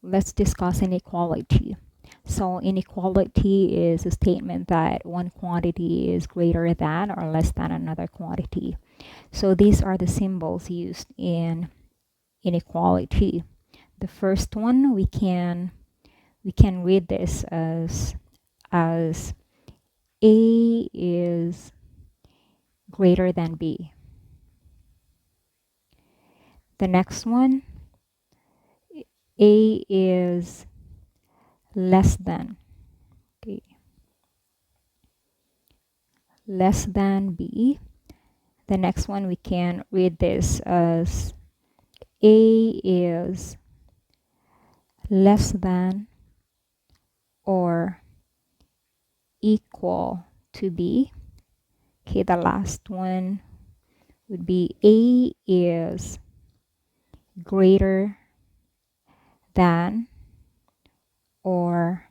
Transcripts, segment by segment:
let's discuss inequality. So inequality is a statement that one quantity is greater than or less than another quantity. So these are the symbols used in inequality. The first one, we can read this as A is greater than B. The next one, A is less than, okay, less than B. The next one, we can read this as A is less than or equal to B. Okay, the last one would be A is greater than or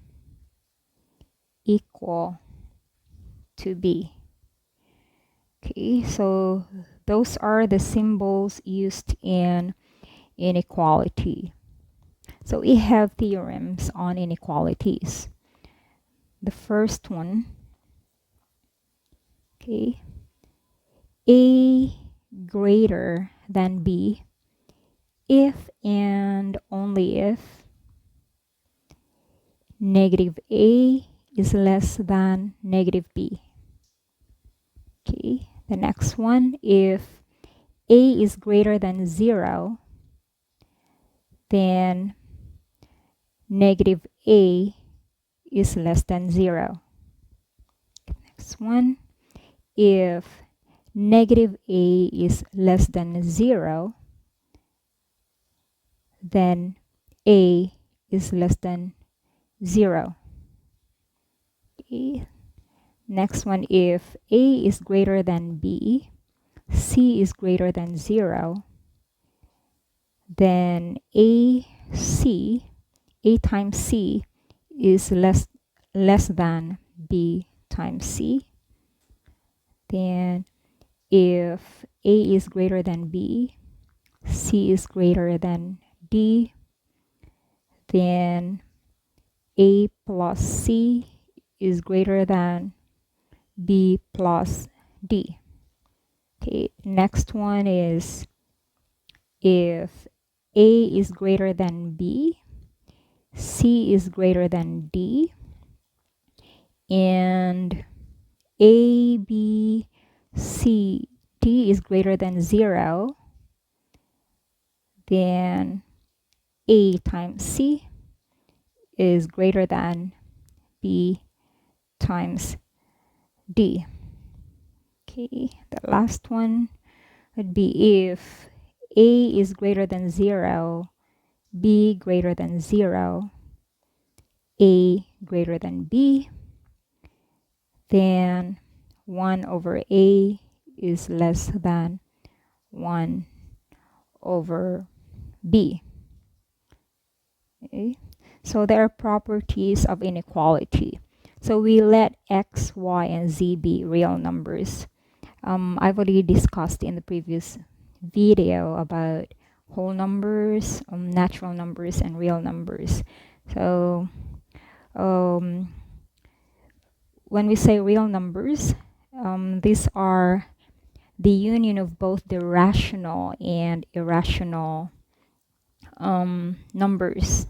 equal to B. Okay, so those are the symbols used in inequality. So we have theorems on inequalities. The first one, okay, A greater than B if and only if negative A is less than negative B. Okay, the next one, if A is greater than 0, then negative A is less than 0. Next one, if negative A is less than 0, then A is less than 0. Okay. Next one, if A is greater than B, C is greater than 0, then A times C is less than B times C. Then if A is greater than B, C is greater than D, then A plus C is greater than B plus D. Okay, next one is if A is greater than B, C is greater than D, and A, B, C, D is greater than 0, then A times C is greater than B times D. Okay, the last one would be if A is greater than 0, B greater than 0, A greater than B, then 1 over A is less than 1 over B. Okay, so there are properties of inequality. So we let X, Y, and Z be real numbers. I've already discussed in the previous video about whole numbers, natural numbers, and real numbers. So when we say real numbers, these are the union of both the rational and irrational numbers.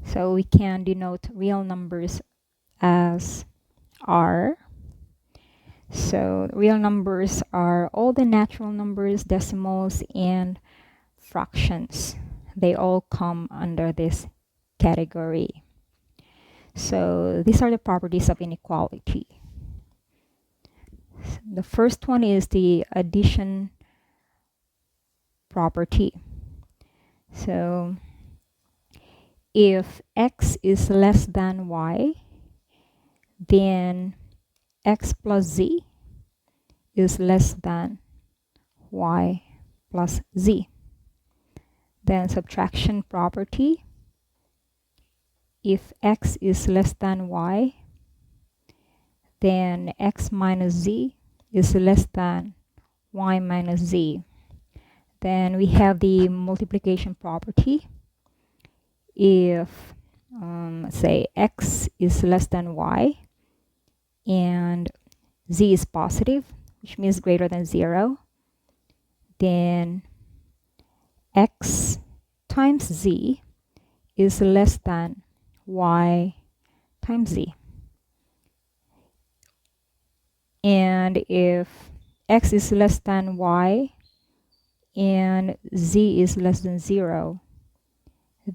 So we can denote real numbers as R. So real numbers are all the natural numbers, decimals, and fractions. They all come under this category. So these are the properties of inequality. The first one is the addition property. So if X is less than Y, then X plus Z is less than Y plus Z. Then subtraction property. If X is less than Y, then X minus Z is less than Y minus Z. Then we have the multiplication property. if say x is less than y and z is positive, which means greater than 0, then x times z is less than y times z. And if x is less than y and z is less than 0,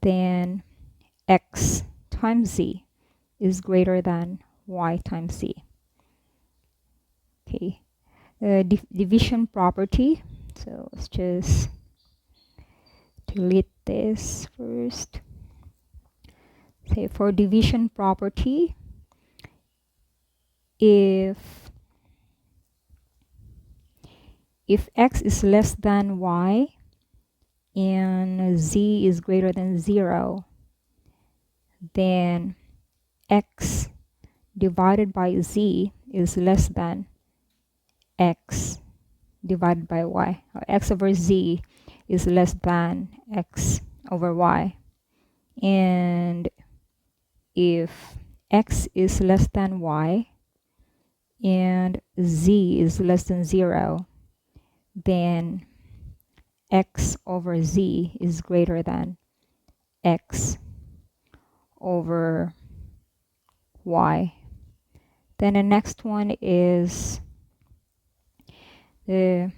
then x times z is greater than y times z. Okay, division property. So let's just delete this first. Say for division property, if x is less than y and z is greater than 0, then x divided by z is less than x divided by y. Or x over z is less than x over y. And if x is less than y and z is less than 0, then x over z is greater than x over y. Then the next one is the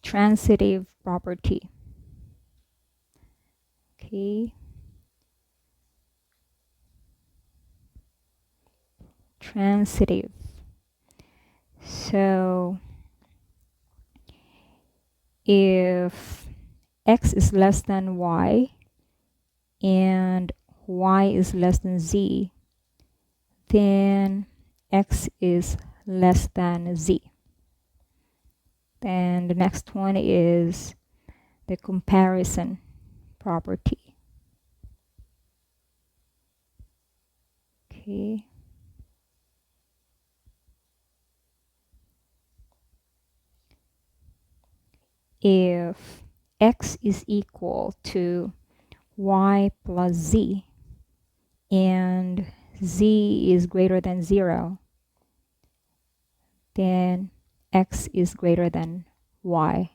transitive property. Okay. Transitive. So if x is less than y and y is less than z, then x is less than z. Then the next one is the comparison property. Okay. If x is equal to y plus z and z is greater than 0, then x is greater than y.